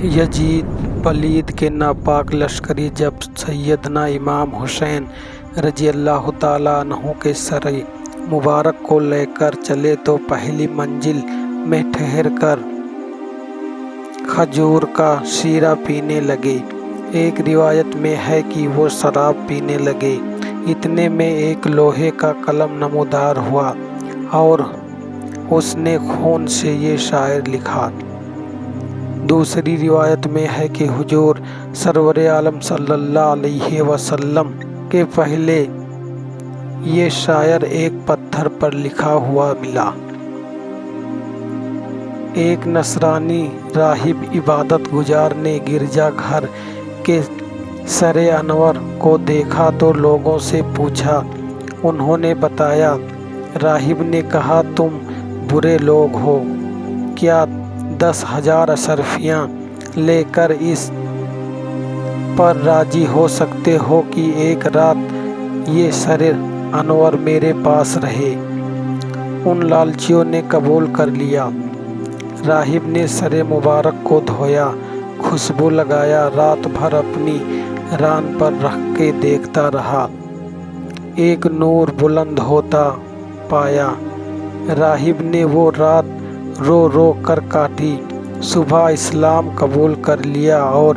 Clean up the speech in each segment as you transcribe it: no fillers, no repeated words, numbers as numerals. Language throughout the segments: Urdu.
یزید پلید کے ناپاک لشکری جب سیدنا امام حسین رضی اللہ تعالیٰ عنہ کے سر مبارک کو لے کر چلے تو پہلی منزل میں ٹھہر کر کھجور کا شیرہ پینے لگے۔ ایک روایت میں ہے کہ وہ شراب پینے لگے۔ اتنے میں ایک لوہے کا قلم نمودار ہوا اور اس نے خون سے یہ شعر لکھا۔ دوسری روایت میں ہے کہ حضور سرور عالم صلی اللہ علیہ وسلم کے پہلے یہ شعر ایک پتھر پر لکھا ہوا ملا۔ ایک نصرانی راہب عبادت گزار نے گرجا گھر کے سر انور کو دیکھا تو لوگوں سے پوچھا۔ انہوں نے بتایا۔ راہب نے کہا، تم برے لوگ ہو، کیا 10,000 اشرفیاں لے کر اس پر راضی ہو سکتے ہو کہ ایک رات یہ سر انور میرے پاس رہے؟ ان لالچیوں نے قبول کر لیا۔ راہب نے سر مبارک کو دھویا، خوشبو لگایا، رات بھر اپنی ران پر رکھ کے دیکھتا رہا۔ ایک نور بلند ہوتا پایا۔ راہب نے وہ رات رو رو کر کاٹی۔ صبح اسلام قبول کر لیا اور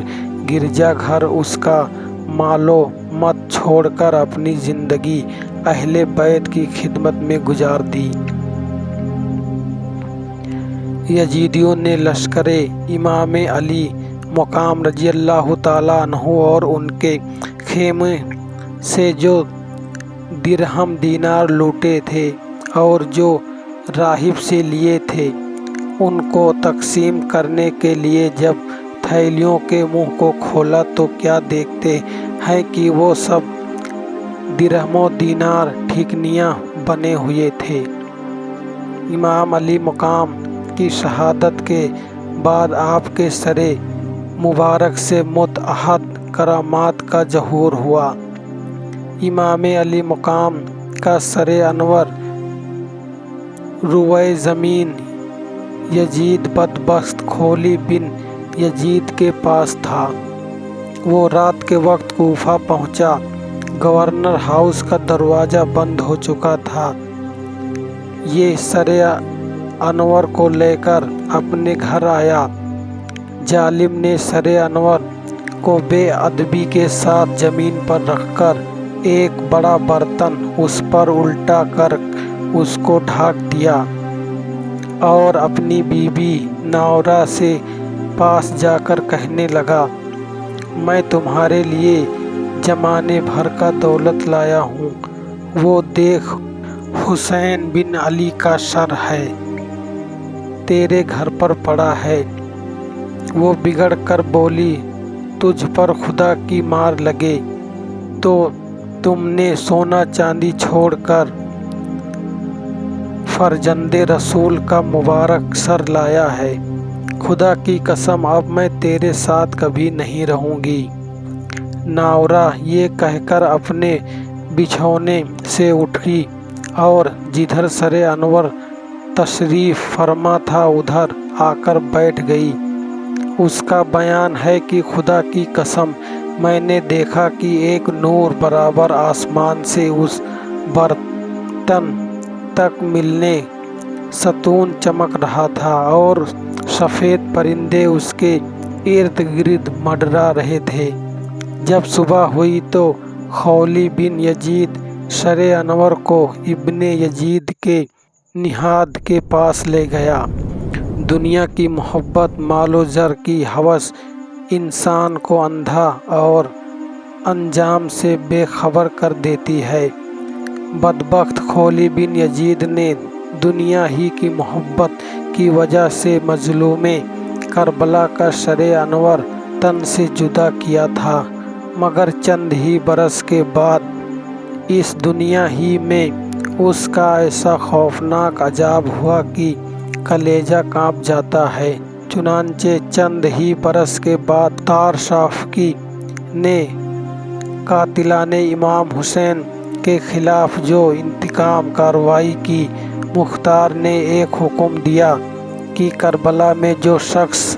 گرجا گھر اس کا مالو مت چھوڑ کر اپنی زندگی اہل بیت کی خدمت میں گزار دی۔ یزیدیوں نے لشکر امام علی مقام رضی اللہ تعالیٰ عنہ اور ان کے خیمے سے جو درہم دینار لوٹے تھے اور جو راہب سے لیے تھے، ان کو تقسیم کرنے کے لیے جب تھیلیوں کے منہ کو کھولا تو کیا دیکھتے ہیں کہ وہ سب درہم و دینار ٹھیکیاں بنے ہوئے تھے۔ امام علی مقام کی شہادت کے بعد آپ کے سر مبارک سے متعدد کرامات کا ظہور ہوا۔ امام علی مقام کا سر انور روئے زمین یزید بدبخت کھولی بن یزید کے پاس تھا۔ وہ رات کے وقت کوفہ پہنچا۔ گورنر ہاؤس کا دروازہ بند ہو چکا تھا۔ یہ سر انور کو لے کر اپنے گھر آیا۔ ظالم نے سر انور کو بے ادبی کے ساتھ زمین پر رکھ کر ایک بڑا برتن اس پر الٹا کر اس کو ڈھانک دیا اور اپنی بیوی ناورہ سے پاس جا کر کہنے لگا، میں تمہارے لیے زمانے بھر کا دولت لایا ہوں، وہ دیکھ حسین بن علی کا سر ہے، تیرے گھر پر پڑا ہے۔ وہ بگڑ کر بولی، تجھ پر خدا کی مار لگے تو تم نے سونا چاندی چھوڑ کر فرزند رسول کا مبارک سر لایا ہے، خدا کی قسم اب میں تیرے ساتھ کبھی نہیں رہوں گی۔ ناورہ یہ کہہ کر اپنے بچھونے سے اٹھی اور جدھر سر انور تشریف فرما تھا ادھر آ کر بیٹھ گئی۔ اس کا بیان ہے کہ خدا کی قسم میں نے دیکھا کہ ایک نور برابر آسمان سے اس برتن تک ملنے ستون چمک رہا تھا اور سفید پرندے اس کے ارد گرد منڈرا رہے تھے۔ جب صبح ہوئی تو خولی بن یزید سر انور کو ابن یزید کے نہاد کے پاس لے گیا۔ دنیا کی محبت، مال و زر کی ہوس انسان کو اندھا اور انجام سے بے خبر کر دیتی ہے۔ بدبخت خولی بن یزید نے دنیا ہی کی محبت کی وجہ سے مظلوم کربلا کا سر انور تن سے جدا کیا تھا، مگر چند ہی برس کے بعد اس دنیا ہی میں اس کا ایسا خوفناک عذاب ہوا کہ کلیجہ کانپ جاتا ہے۔ چنانچہ چند ہی برس کے بعد تار صافکی نے قاتلان امام حسین کے خلاف جو انتقام کارروائی کی، مختار نے ایک حکم دیا کہ کربلا میں جو شخص